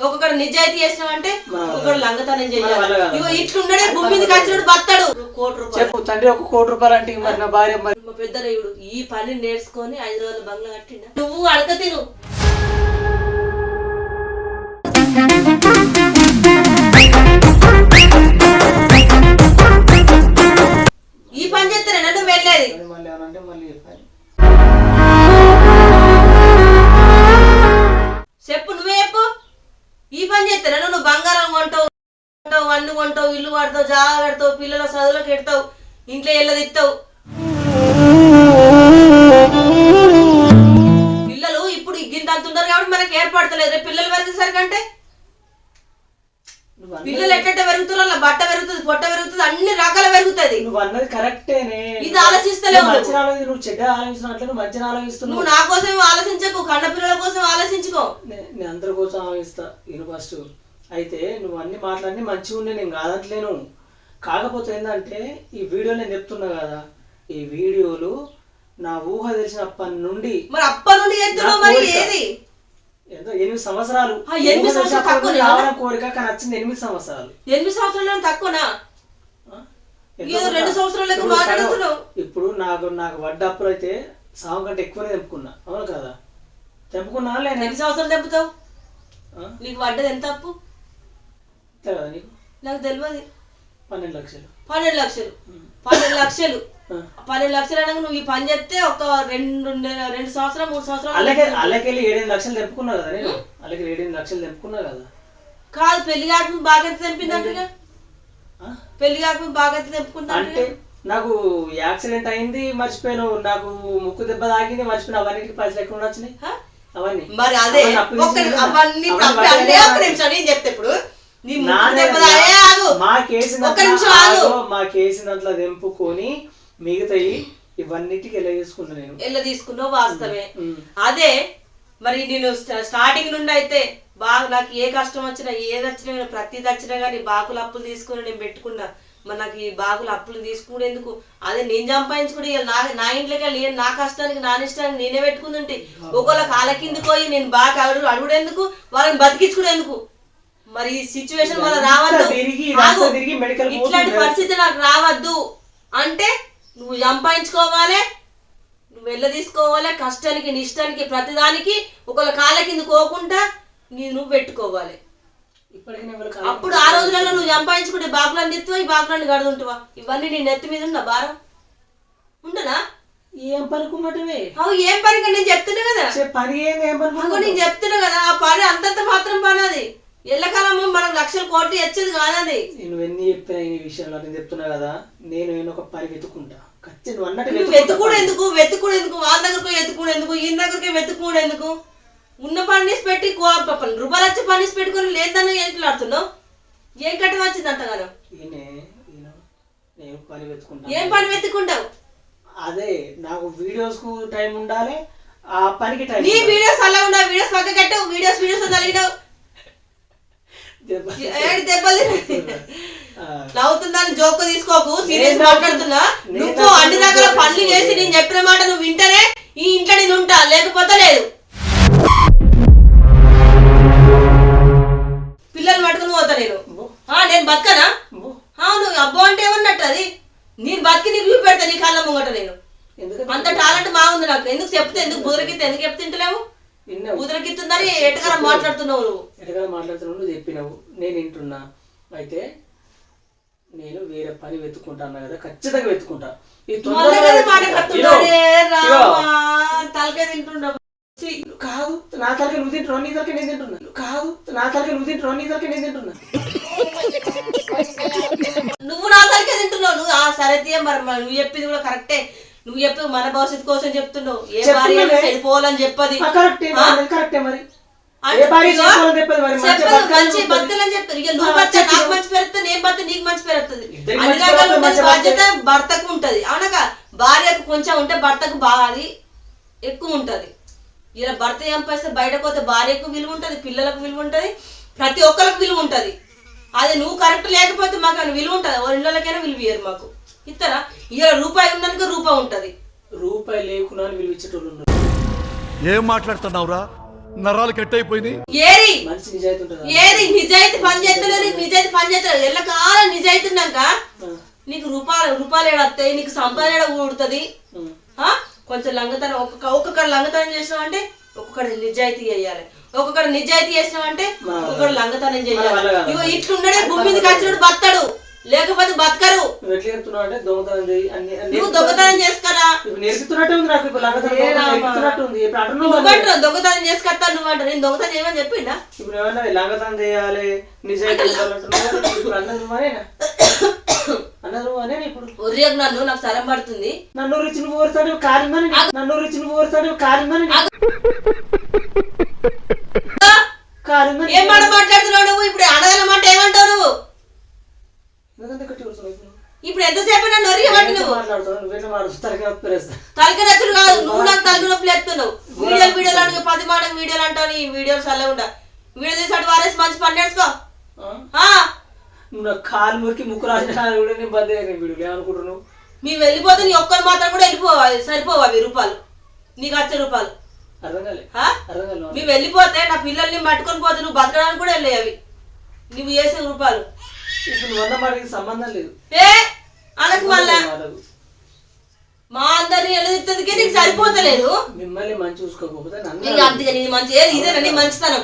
ఒక్కొక్కడు నిజాయితీ చేసినావు అంటే ఒక్కొక్కడు లంగతనం చేయాలి. ఇగో ఇట్లున్నాడే భూమి మీదకి వచ్చినప్పుడు బతాడు. చెప్పు తండ్రి, 1 కోటి రూపాయలు అంటే మరి నా భార్య మా పెద్దరాయుడు ఈ పని నేర్చుకొని 5 రోజుల బంగ్లా కట్టిండా. నువ్వు అడగ తిను. ఈ పని చేస్తానే నన్ను వెళ్ళేది. చెప్పు, నువ్వే చెప్పు. ఈ పని చేస్తానే నువ్వు బంగారం కొంటావు, అన్ను కొంటావు, ఇల్లు కడతావు, జాగా కడతావు, పిల్లల చదువులకు ఎడతావు, ఇంట్లో ఎల్లదిస్తావు. పిల్లలు ఇప్పుడు గింత అంటున్నారు కాబట్టి మనకి ఏర్పడతలేదు. రేపు పిల్లలు పెరిగేసరికంటే పిల్లలు ఎట్ట పెరుగుతారో అలా బట్ట పెరుగుతుంది, పొట్ట పెరుగుతుంది, అన్ని రకాల పెరుగుతుంది. నువ్వు అన్నది కరెక్టేనే. ఇది ఆలోచిస్తలేవు. నువ్వు చెడ్డ ఆలోచిస్తున్నట్లు మంచిగా ఆలోచిస్తున్నావు. నువ్వు నా కోసం ఆలోచించకు, కన్న పిల్లల కోసం ఆలోచించుకో. నేను అందరి కోసం ఆలోచిస్తా. నేను ఫస్ట్ అయితే నువ్వు అన్ని మాటలన్నీ మంచిగా ఉండే, నేను కాదంటలేను. కాకపోతే ఏంటంటే ఈ వీడియో నేను చెప్తున్నా కదా, ఈ వీడియోలు నా ఊహ తెలిసినప్పటి నుండి మరి అప్పటి నుండి మరి ఏది 8 సంవత్సరాలు కోరిక, కానీ వచ్చింది 8 సంవత్సరాలు. 8 సంవత్సరాలు తక్కువనా? 2 సంవత్సరాలకు మాట్లాడుతున్నావు. ఇప్పుడు నాకు వడ్డ అప్పులు అయితే సాగు కంటే ఎక్కువనే తెంపుకున్నా, అవును కదా? తెంపుకున్నా లేదా? 2 సంవత్సరాలు తెంపుతావు. నీకు వడ్డది ఎంత అప్పు కదా? నీకు నాకు తెలియదు. 12 లక్షలు. 12 లక్షలు 12 లక్షలు 12 లక్షలు అనగా నువ్వు ఈ పని చేస్తే ఒక 2 సంవత్సరాలు 3 సంవత్సరాలు అల్లకెళ్ళి 7 లక్షలు తెంపుకున్నా కదా నేను. అల్లకెళ్ళి 7 లక్షలు తెంపుకున్నా కదా. కాదు, పెళ్లి కాకుండా బాగా ఎంత తెంపిందంటే, పెళ్లి కాకుండా బాగా ఎంత తెంపుకుంటా అంటే నాకు యాక్సిడెంట్ అయింది మర్చిపోయాను, నాకు ముక్కు దెబ్బ తాగింది మర్చిపోయిన, అవన్నీ పైసలు ఎక్కడ వచ్చినాయి అవన్నీ. మరి అదే అవన్నీ నేను చెప్తే ఇప్పుడు మా కేసు దాంట్లో తెంపుకొని మిగతాయి ఇవన్నిటికి ఎలా తీసుకున్నా నేను. ఎలా తీసుకున్నావు వాస్తవమే. అదే మరి నేను స్టార్టింగ్ నుండి అయితే బాగా నాకు ఏ కష్టం వచ్చినా ఏది వచ్చినా ప్రతిది వచ్చినా కానీ బాకులు అప్పులు తీసుకుని నేను పెట్టుకున్నా. మరి నాకు ఈ బాకులు అప్పులు తీసుకునేందుకు అదే నేను సంపాదించుకుని నా ఇంట్లోకి వెళ్ళి నా కష్టానికి నా ఇష్టానికి నేనే పెట్టుకుందంటే ఒకళ్ళ కాళ్ళ కిందకి పోయి నేను బాగా అడుగుడేందుకు, వాళ్ళని బతికించుకునేందుకు. మరి ఈ సిచ్యువేషన్ వల్ల రావద్దు, ఇట్లాంటి పరిస్థితి నాకు రావద్దు అంటే నువ్వు సంపాదించుకోవాలి, నువ్వు వెళ్ళ తీసుకోవాలి, కష్టానికి నిష్టానికి ప్రతిదానికి ఒకళ్ళ కాళ్ళ కింద పోకుండా నువ్వు పెట్టుకోవాలి. అప్పుడు ఆ రోజులలో నువ్వు సంపాదించుకుంటే బాకులను తిత్తువా, ఈ బాకులను గడుతుంటువా, ఇవన్నీ నీ నెత్తి మీద ఉన్న భారం ఉండనా? ఏం పనుకున్నట్టువే ఏం పని? నేను చెప్తున్నా కదా నేను చెప్తున్నా కదా, ఆ పని అంతంత మాత్రం పని. అది ఎల్లకాలము మనం లక్షల కోట్లు వచ్చేది కాదది. నేను ఎన్ని చెప్పినా ఈ విషయంలో నేను చెప్తున్నా కదా, నేను ఒక పని వెతుకుంటా. వెతుకుడు ఎందుకు వాళ్ళ దగ్గరకు వెతుకుడు ఎందుకు, ఈయన దగ్గరికి వెతుకుడు ఎందుకు? ఉన్న పని పెట్టి రూపాయలు వచ్చి పని పెట్టుకుని లేదని ఎంట్లాడుతున్నావు. ఏం కట్టం వచ్చింది అంతగానో? ఏం పని వెతుకుంటావు? అదే నాకు వీడియోస్ కు టైం ఉండాలి, ఆ పనికి టైం. నీ వీడియోస్ అలా ఉండాలి, వీడియోస్ పక్క కట్టావు, వీడియోస్ తగినావు. దెబ్బలు నవ్వుతుందని జోక్ తీసుకోకు, సీరియస్ మాట్లాడుతున్నా. నువ్వు అన్ని రకాల పనులు చేసి నేను చెప్పిన మాట నువ్వు వింటేనే ఈ ఇంట్లో నేను ఉంటా, లేకపోతే లేదు. పిల్లలు పట్టుకుని పోతా నేను బతకనా? నువ్వు అబ్బో అంటే ఏమన్నట్టు అది. నేను బతికి నీకు చూపి పెడతా నీ కళ్ళ ముంగట. నేను అంత టాలెంట్ బాగుంది నాకు. ఎందుకు చెప్తే ఎందుకు బుదరకితే ఎందుకు చెప్తే తింటలేవు? బుదరకిత్తుందని ఎటకరం మాట్లాడుతున్నావు. నువ్వు చెప్పినావు, నేను వింటున్నా. అయితే నేను వేరే పని వెతుకుంటాను కదా, ఖచ్చితంగా వెతుకుంటా. తలకాయ తింటున్నావు కాదు, నా తలకి నువ్వు తింటున్నావు, నీ తలకి నేను తింటున్నా. కాదు, నా తలకి నువ్వు తింటున్నావు, నీ తలకి నేను తింటున్నా. నువ్వు నా తలకే తింటున్నావు. నువ్వు సరే మరి నువ్వు చెప్పింది కూడా కరెక్టే. నువ్వు చెప్పు మన భవిష్యత్తు కోసం చెప్తున్నావు. ఏ భార్య చెడిపోవాలని చెప్పది కరెక్టే. మరి మంచి భక్తులని చెప్తారు. ఇక నువ్వు బచ్చ నాకు మంచి పెరుగుతుంది, నేను బత్త నీకు మంచి పెరుగుతుంది. అన్ని రకాల బాధ్యత భర్తకు ఉంటది. అవునగా భార్యకు కొంచెం ఉంటే భర్తకు బాగా ఎక్కువ ఉంటది. ఇలా భర్త చంపేస్తే బయటకు పోతే భార్యకు విలువ ఉంటది, పిల్లలకు విలువ ఉంటది, ప్రతి ఒక్కరికి విలువ ఉంటది. అది నువ్వు కరెక్ట్ లేకపోతే మాకు అని విలువ ఉంటది. రెండోళ్ళకైనా విలువ ఇయ్యరు మాకు. ఇస్తారా? ఇలా రూపాయి ఉండడానికి రూపాయి ఉంటది, రూపాయి లేకున్నా విలువ ఇచ్చేటోళ్ళు. ఏం మాట్లాడుతున్నావురా? నరాలు కట్ అయిపోయింది. ఏది మంచి నిజాయితీ ఉంటుంది. ఏది నిజాయితీ పని చేస్తలేదు, నిజాయితీ పని చేస్తలేదు. ఎల్లకాలం నిజాయితీ ఉన్నాక నీకు రూపాయలు ఏడొస్తాయి, నీకు సంపాదన ఏడ కూడుతుంది. కొంచెం లంగతనం ఒక్కొక్కడు లంగతనం చేసినావు అంటే ఒక్కొక్కడు నిజాయితీ చేయాలి, ఒక్కొక్కడు నిజాయితీ చేసినావు అంటే ఒక్కొక్కడు లంగతనం చేయాలి. ఇగో ఇట్లుండడే భూమి మీదకి వచ్చినప్పుడు బతాడు, లేకపోతే బతకరు. నువ్వు దొంగతనం చేసుకరా, దొంగతనం చేసుకొస్తా నువ్వు అంట. నేను దొంగతనం చేయమని చెప్పిండా? లంగతనం చేయాలి, నిజాయితీ ఒర్రియకు నన్ను, నాకు సరం పడుతుంది. నన్ను రుచి నువ్వు ఓరుతాడు కారణమని, నన్ను రుచి నువ్వు ఓరుతాడు కారణమని. ఏం మాట మాట్లాడుతున్నావు నువ్వు? ఇప్పుడు అనదల మాట ఏమంటావు నువ్వు? ఇప్పుడు ఎంతసేపు నన్ను ఒరియమంటే నువ్వు తలకి నచ్చులు కాదు, నువ్వు నాకు తలకి నొప్పులు ఎత్తున్నావు. వీడియోలు అడిగి 10 మాటకు వీడియోలు అంటావు. ఈ వీడియోలు చల్లకుండా వీడియో తీసాడు వారేసి మంచి పని నేర్చుకో. నువ్వు నాకు కాలు మురికి ముక్కు రాసిన కూడా నేను బంద్ అయ్యాను వీడియోలు. ఏమనుకుంటున్నావు? మేము వెళ్ళిపోతే నీ ఒక్కరు మాత్రం కూడా వెళ్ళిపోవాలి, సరిపోవా 1000 రూపాయలు నీకు 1,00,000 రూపాయలు. అర్థం కాలే. మేము వెళ్ళిపోతే నా పిల్లల్ని పట్టుకొని పోతే నువ్వు బతకడానికి కూడా వెళ్ళాయి అవి నువ్వు చేసే రూపాయలు. ఇప్పుడు నువ్వు అన్న మాటకి సంబంధం లేదు. అనకు మళ్ళా మా అందరినీ ఎదుగుతుందికే నీకు సరిపోతలేదు. మిమ్మల్ని మంచి చూసుకోకపోతే అందుకే నీ మంచి ఇదేనా నీ మంచితనం?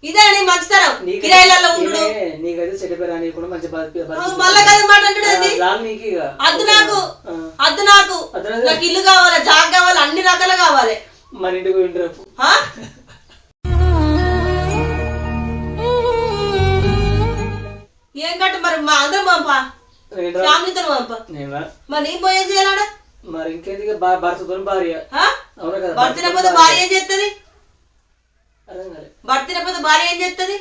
ఇదేనా నీ మంచితనం? కిరాయిలలో ఉండు. నీకైతే చెడిపోయారా కూడా మంచి మళ్ళా కదా మాట అంటున్నది. అద్దు నాకు, అద్దు నాకు. నాకు ఇల్లు కావాలి, జాగ్ కావాలి, అన్ని రకాలు కావాలి. మన ఇంటికి ఇంటి ఏం కట్ట మరి మా అందరం పంపా, ఫ్యామిలీతో పంపా. మరి నీ పోయి ఏం చేయాలడా? మరి ఇంకేంది భర్తతో భార్య. భర్త తినకపోతే భార్య ఏం చేస్తుంది? భర్త తినకపోతే భార్య ఏం చేస్తుంది?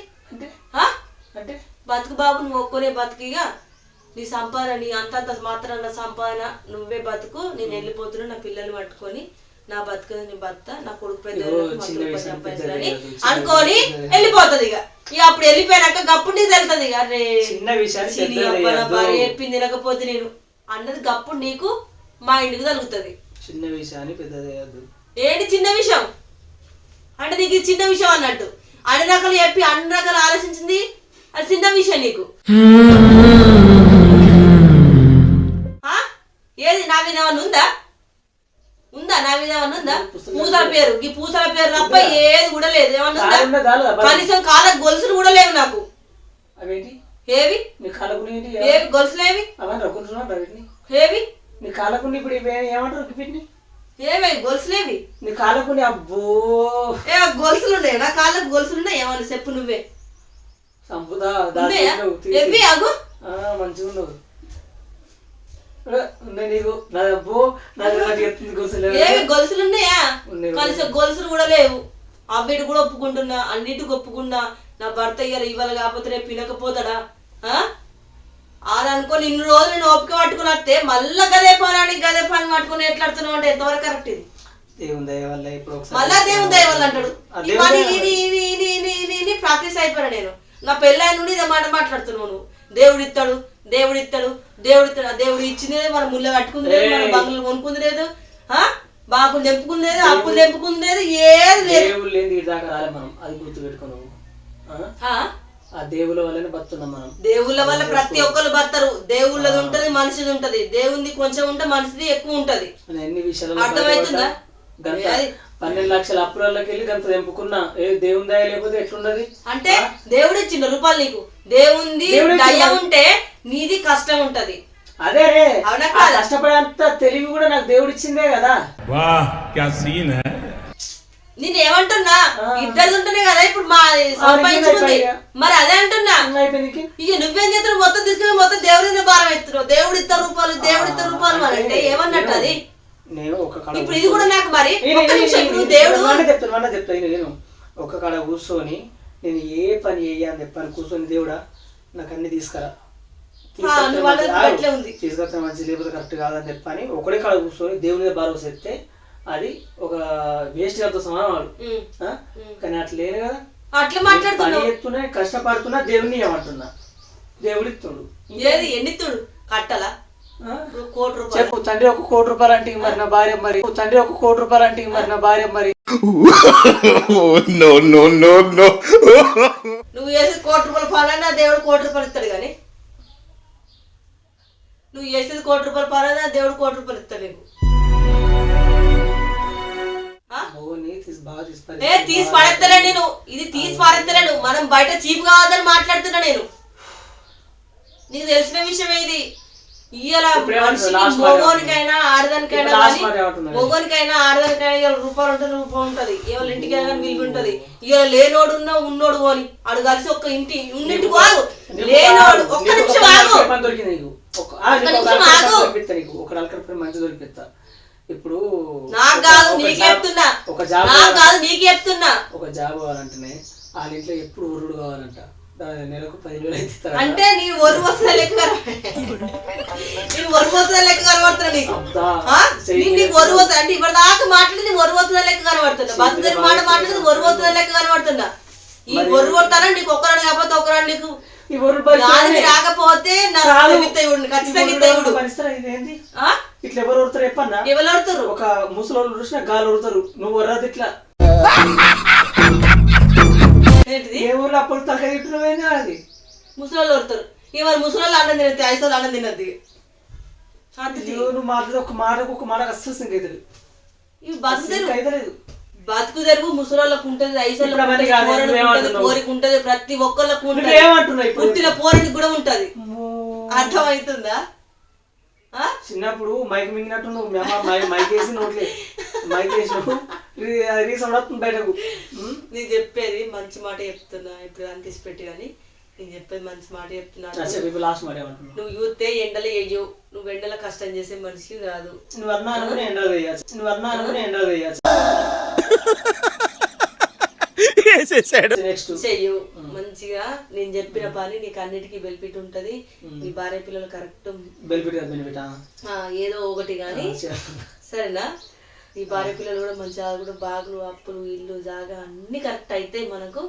అంటే బతుకు బాబు, నువ్వు ఒక్కనే బతుకిగా నీ సంపాదన, నీ అంతంత మాత్రం సంపాదన నువ్వే బతుకు. నేను వెళ్ళిపోతున్నా నా పిల్లల్ని పట్టుకొని, నా బతుకు నీ భర్త, నా కొడుకు పెద్ద సంపాదించాలని అనుకొని వెళ్ళిపోతుంది. ఇక అప్పుడు వెళ్ళిపోయాక గప్పుడు నీకు తెలుస్తుంది. ఇక రే భార్య చెప్పింది తినకపోతే నేను అన్నది గప్పుడు నీకు మా ఇంటికి తగులుతుంది. చిన్న విషయాన్ని పెద్దది. ఏంటి చిన్న విషయం అంటే? నీకు ఇది చిన్న విషయం అన్నట్టు. అన్ని రకాలు చెప్పి అన్ని రకాలు ఆలోచించింది అది చిన్న విషయం నీకు. ఏది నా మీద ఏమన్నా ఉందా? నా మీద ఏమన్నా ఉందా? పూసల పేరు, ఈ పూసల పేరు తప్ప ఏది కూడా లేదు. ఏమన్నా ఉందా? కనీసం కాళ్ళకు గొలుసులు కూడా లేవు నాకు. ఏవి ఏవి గొలుసులేవి? ఏవి నీ కాళ్ళకు ఇప్పుడు ఏమంటారు? ఏమే గొలుసులేవి? నీ కాళ్ళకు అబ్బో గొలుసులు ఉన్నాయి. నా కాళ్ళకు గొలుసులు ఉన్నాయి. ఏమన్నా చెప్పు నువ్వే. సంపుదా ఎవి అగు మంచిగా ఉండవు. ఏవి గొలుసులు ఉన్నాయా? కనీసం గొలుసులు కూడా లేవు. అన్నిటి కూడా ఒప్పుకుంటున్నా, అన్నిటికి ఒప్పుకున్నా. నా భర్త ఇవాళ కాకపోతే రేపు వినకపోతాడా అని అనుకోని ఇన్ని రోజులు నేను ఓపిక పట్టుకుని వస్తే మళ్ళా గదే పని పట్టుకుని ఎట్లాడుతున్నావు అంటే ఎంతవరకు కరెక్ట్ ఇది? మళ్ళా దేవుని దయ వల్ల అంటాడు. ప్రాక్టీస్ అయిపోయినా నేను. నా పెళ్ళాయి నుండి ఇదే మాట మాట్లాడుతున్నావు నువ్వు. దేవుడు ఇస్తాడు, దేవుడు ఇస్తాడు, దేవుడు ఇస్తాడు. దేవుడు ఇచ్చింది మన ముళ్ళ కట్టుకుంది లేదు, మన బంగ్లు కొనుక్కుంది లేదు, బాకులు తెంపుకుంది లేదు, అప్పులు తెంపుకుంది లేదు, ఏది లేదు. అది గుర్తు పెట్టుకున్నావు. ఆ దేవుళ్ళ వల్లనే బతున్నాం మనం. దేవుళ్ళ వల్ల ప్రతి ఒక్కరు బతారు. దేవుళ్ళది ఉంటది, మనిషిది ఉంటది. దేవుంది కొంచెం ఉంటే మనిషిది ఎక్కువ ఉంటది. ఎన్ని విషయాలు అర్థమవుతుందా? 12 లక్షల అప్పులకి వెళ్ళి గంత తెంపుకున్నా దేవుని దయ లేకపోతే ఎట్లున్నది? అంటే దేవుడు ఇచ్చిన రూపాయలు నీకు. దేవుంది దయ ఉంటే నీది కష్టం ఉంటది. అదే రే, కష్టపడేంత తెలివి కూడా నాకు దేవుడు ఇచ్చిందే కదా. నేను ఏమంటున్నా, ఇద్దరు ఉంటేనే కదా ఇప్పుడు మా సంపాదించుకుంది. మరి అదే అంటున్నా. ఇక నువ్వేం చేస్తున్నావు? మొత్తం తీసుకుని మొత్తం దేవుడి భారం ఎత్తున్నావు. దేవుడు ఇద్దరు రూపాయలు, దేవుడు ఇద్దరు రూపాయలు మరి అంటే ఏమన్నట్టు అది? ఇప్పుడు ఇది కూడా నాకు మరి దేవుడు చెప్తాను. నేను ఒక కాడ కూర్చొని నేను ఏ పని అని చెప్పాను కూర్చొని, దేవుడా నాకు అన్ని తీసుకురా, తీసుకొస్తా మంచి లేకపోతే కరెక్ట్ కాదని చెప్పని ఒకడే కాడ కూర్చొని దేవుని భరోసా చెప్తే అది ఒక వేస్ట్ గారితో సమానం వాడు. కానీ అట్లా లేదు కదా. అట్లా మాట్లాడుతున్నా, చెప్తున్నా, కష్టపడుతున్నా, దేవుని ఏమంటున్నా, దేవుడు ఇస్తుడు. ఏది ఎన్నిత్తుడు కట్టలా? చెప్పు తండ్రి 1 కోటి రూపాయలు అంటే మరి నా భార్య, మరి తండ్రి 1 కోటి రూపాయలు అంటే మరి నా భార్య, మరి No, no, no, no. నువ్వు చేసేది ₹1,00,00,000 పనైనా దేవుడు ₹1,00,00,000 ఇస్తాడు కానీ నువ్వు చేసేది ₹1,00,00,000 పనైనా దేవుడు ₹1,00,00,000 ఇస్తాడు నీకు. తీసి పడేస్తలే నేను, ఇది తీసి పడేస్తలేను. మనం బయట చీప్ కావద్దని మాట్లాడుతున్నా నేను. నీకు తెలిసిన విషయమే ఇది. ఇవాళ మొగోనికైనా ఆడదానికైనా మొగోనికైనా ఆడదానికైనా రూపాయలు ఉంటుంది, రూపాయి ఉంటది. ఎవరి ఇంటికైనా కానీ విలువ ఉంటది. ఇవాళ లేనోడు ఉన్నా ఉన్నోడు పోని అడు కలిసి ఒక్క ఉన్నింటికి వాగు. లేనోడు ఒక్క నిమిషం ఆగు, మంచి దొరికిస్తా. ఇప్పుడు నాకు కాదు నీకు చెప్తున్నా, నాకు కాదు నీకు చెప్తున్నా. ఒక జాబ్ కావాలంటేనే వాళ్ళ ఇంట్లో ఎప్పుడు ఊరుడు కావాలంట. నెలకు 10,000 ఇస్తారు. అంటే నేను ఒరు వస్తుందా లెక్క నేను ఒరు వస్తుందా లెక్క కనబడుతున్నా నీకు. నీకు ఒరు వస్తుంది అంటే ఇప్పుడు దాకా మాట్లాడి నేను ఒరు వస్తుందా లెక్క కనబడుతున్నా. బతుకు మాట మాట్లాడి ఒరు వస్తుందా లెక్క కనబడుతున్నా. ఈ ఒరు కొడతానా నీకు ఒక్కరాడు కాకపోతే ఒక్కరాడు నీకు రాకపోతే ఖచ్చితంగా ఇట్లా ఎవరు ఊరుతారు చెప్పన్నా? ఎవరు ఆడుతారు? ఒక ముసలోళ్ళు చూసినా గాలు ఊరుతారు. నువ్వు వరదు ఇట్లా ఏ ఊర్లో అప్పుడు తలకాయ తిట్టున్నావేంది? అది ముసలోళ్ళు ఆడుతారు. ఇవాళ ముసలోళ్ళు అన్నం తినద్ది, 5 సార్లు అన్నం తినద్ది. నువ్వు మాట్లాడి ఒక మాట అస్సలు సింక్ అవుతుంది. ఇవి బతుకులేదు, బతుకు తెరుగు ముసలోళ్ళకు ఉంటది, 5 సార్లు కోరిక ఉంటది, ప్రతి ఒక్కళ్ళకు ఉంటది, పుట్టిన పోరనికి కూడా ఉంటది. అర్థమవుతుందా? చిన్నప్పుడు మైక్ మింగినట్టు నువ్వు మైక్ వేసి నోట్లే మైక్ వేసినావు రీసౌండ్ వస్తుంది బయటకు. నేను చెప్పేది మంచి మాట చెప్తున్నా, ఇప్పుడు అని తీసి పెట్టి కానీ నేను చెప్పేది మంచి మాట చెప్తున్నా. లాస్ట్ మాట ఏమంటున్నావు? నువ్వు యూతే ఎండలు వేయవు, నువ్వు ఎండల కష్టం చేసే మనిషి కాదు. నువ్వు అన్నాను ఎండలు వేయచ్చు, నువ్వు అన్నాను ఎండలు వేయచ్చు. చెయ్యు మంచిగా. నేను చెప్పిన పని నీకు అన్నిటికీ బెనిఫిట్ ఉంటది. నీ భార్య పిల్లలు కరెక్ట్ ఏదో ఒకటి గాని సరేనా? నీ భార్య పిల్లలు కూడా మంచిగా కూడా బాగులు అప్పులు ఇల్లు జాగా అన్ని కరెక్ట్ అయితే మనకు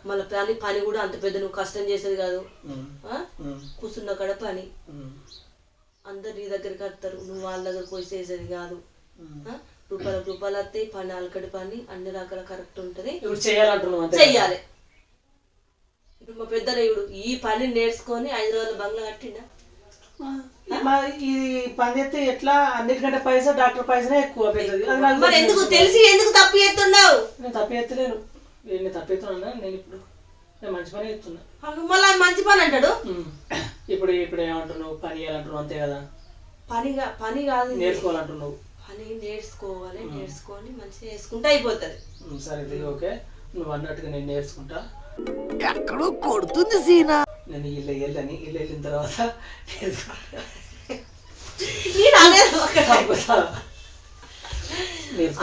మళ్ళీ పని కూడా అంత పెద్ద నువ్వు కష్టం చేసేది కాదు. కూర్చున్న కాడ పని అందరు నీ దగ్గరికి వస్తారు, నువ్వు వాళ్ళ దగ్గర పోయి చేసేది కాదు. రూపాయలు వస్తాయి, పని అలకడి పని అన్ని రకాల కరెక్ట్ ఉంటది. చెయ్యాలి. ఇప్పుడు మా పెద్దలేయుడు ఈ పని నేర్చుకొని 5 రోజుల బంగ్లా కట్టిండా. ఈ పని చేస్తే ఎట్లా? అన్నిటికంటే పైసా డాక్టర్ పైసనే ఎక్కువ. మరి ఎందుకు తెలిసి ఎందుకు తప్పు చేస్తున్నావు? నేను తప్పు ఎత్తలేను, నేను తప్పు ఎత్తున్నా. నేను ఇప్పుడు నేను మంచి పని ఎత్తున్నా. మళ్ళీ మంచి పని అంటాడు. ఇప్పుడు ఏమంటున్నావు? పని చేయాలంటున్నావు అంతే కదా? పని కాదు, నేర్చుకోవాలంటున్నావు. పని నేర్చుకోవాలి, నేర్చుకొని మంచిగా చేసుకుంటే అయిపోతుంది. సరే ఓకే, నువ్వు అన్నట్టుగా నేను నేర్చుకుంటా. ఎక్కడో కొడుతుంది సీనా. నేను ఇల్లు వెళ్ళిన తర్వాత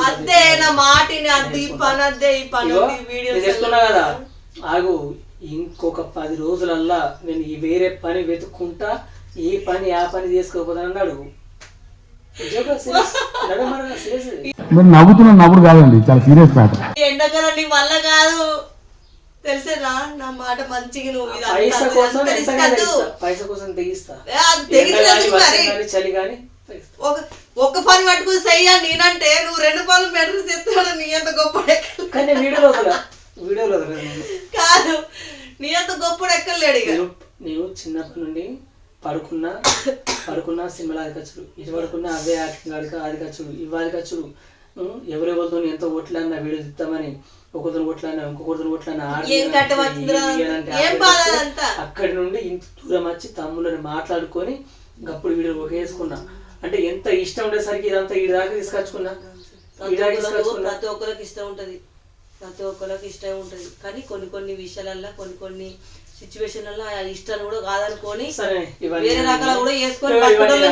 అదే నా మాటిని అద్ది పని అద్దే ఈ పని చెప్తున్నా కదా. ఆగు, ఇంకొక 10 రోజులల్లా నేను ఈ వేరే పని వెతుక్కుంటా. ఈ పని ఆ పని చేసుకోకపోతానని అడుగు. నవ్వుతున్న నవ్వుడు కాదండి, చాలా సీరియస్ మ్యాటర్. ఎండగల నీ వల్ల కాదు తెలిసేనా? నా మాట మంచిగా నువ్వు పైసా కోసం తెగిస్తా. చలి కానీ ఒక్క పని పట్టుకుని చెయ్యాలి నేనంటే నువ్వు 2 పనులు మెడలు తెస్తాడు. నీ అంత గొప్ప కానీ వీడియోలో కాదు, నీ అంత గొప్ప ఎక్కలేడు. ఇక నేను చిన్నప్పటి నుండి పడుకున్నా సినిమాలు అది ఖర్చుడు, ఇటు పడుకున్నా అవే యాక్టింగ్ అది ఖర్చుడు, ఇవ్వాలి ఖర్చుడు. ఎవరెవరితో ఎంతో ఓట్లన్నా వీడియో తిస్తామని ఒకరితో ఓట్లన్నా ఇంకొకరితో ఓట్లన్నా అక్కడి నుండి ఇంత దూరం వచ్చి తమ్ముళ్ళని మాట్లాడుకొని అప్పుడు వీడియో వేసుకున్నా. అంటే ఎంత ఇష్టం ఉండేసరికి ఇదంతా ఈ దాకా తీసుకొచ్చుకున్నా. ప్రతి ఒక్కరికి ఇష్టం ఉంటది, ప్రతి ఒక్కరికి ఇష్టం ఉంటది. కానీ కొన్ని విషయాలల్లో కొన్ని సిచ్యువేషన్లలో ఆ ఇష్టాలు కూడా కాదనుకొని వేరే రకాల కూడా వేసుకొని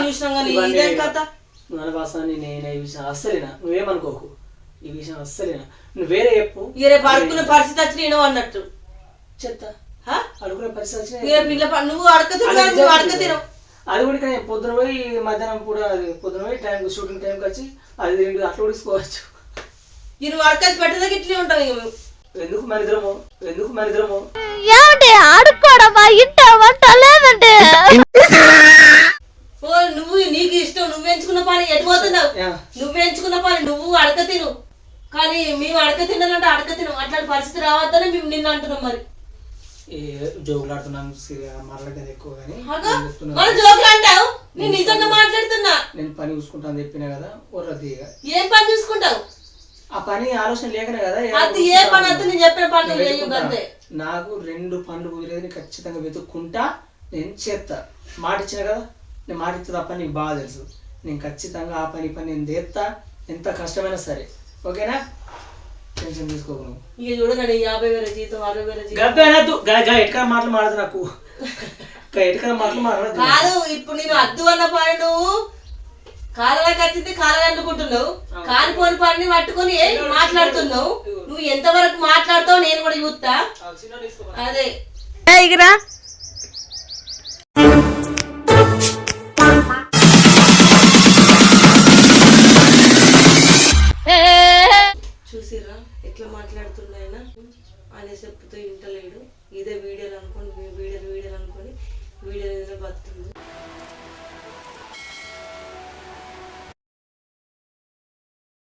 చూసినాం. కానీ ఇదేం కథ? నలవాసాన్ని నేను ఈ విషయం అస్సలేనా, నువ్వేమనుకోకు. ఈ విషయం అస్సలేనా, నువ్వు వేరే చెప్పు. రేపు అడుకునే పరిస్థితి వచ్చి నేను అన్నట్టు చెప్తా. అడుకునే పరిస్థితి వచ్చి నువ్వు అడకతిను. అది కూడా నేను పొద్దున పోయి మధ్యాహ్నం కూడా పొద్దున పోయి టైం షూటింగ్ టైంకి వచ్చి అది 2 అట్లా ఉడిసుకోవచ్చు. నువ్వు అడకసి పెట్టదా ఇట్లే ఉంటావు. ఎందుకు మన ఇద్దరము ఏమంటే ఆడుకోవడమా ఇంట వంట లేదంటే నువ్వు నీకు ఇష్టం, నువ్వు ఎంచుకున్న పని ఎటు పోతున్నావు? నువ్వు ఎంచుకున్న పని నువ్వు అడక తిను. కానీ మేము అడక తినాలంటే అడక తినం అట్లాంటి పరిస్థితి రావద్దని మేము నిన్ను అంటున్నాం మరి ఏ జోకులాడుతున్నాను మాట్లాడేది ఎక్కువ కానీ మన జోకులు అంటావు నేను నిజంగా మాట్లాడుతున్నా నేను పని చూసుకుంటాను చెప్పినా కదా ఒర్రది ఏం పని చూసుకుంటావు ఆ పని ఆలోచన లేకనే కదా అది ఏ పని అంతా నేను చెప్పిన పని నువ్వు చేయు అంతే నాకు 2 పనులు కుదిరేది ఖచ్చితంగా వెతుక్కుంటా నేను చేస్తా మాట ఇచ్చిన కదా నేను మాట ఇస్తే తప్ప నీకు బాగా తెలుసు నేను ఖచ్చితంగా ఆ పని నేను చేస్తా ఎంత కష్టమైనా సరే ఓకేనా టెన్షన్ తీసుకోకు నువ్వు ఇక చూడగానే 50,000 జీతం 60,000 జీతం గబ్బేనద్దు ఎక్కడ మాటలు మాడదు నాకు ఎక్కడ మాటలు మాడదు కాదు ఇప్పుడు నేను అద్దు అన్న పని నువ్వు కాలలోకి వచ్చింది కాలం అనుకుంటున్నావు కాలిపోని పని పట్టుకొని మాట్లాడుతున్నావు నువ్వు ఎంతవరకు మాట్లాడతావు నేను కూడా చూస్తా అదే ఇగరా చూసిరా ఎట్లా మాట్లాడుతున్నాయన ఆయన చెప్పుతూ ఇంటలేడు ఇదే వీడియో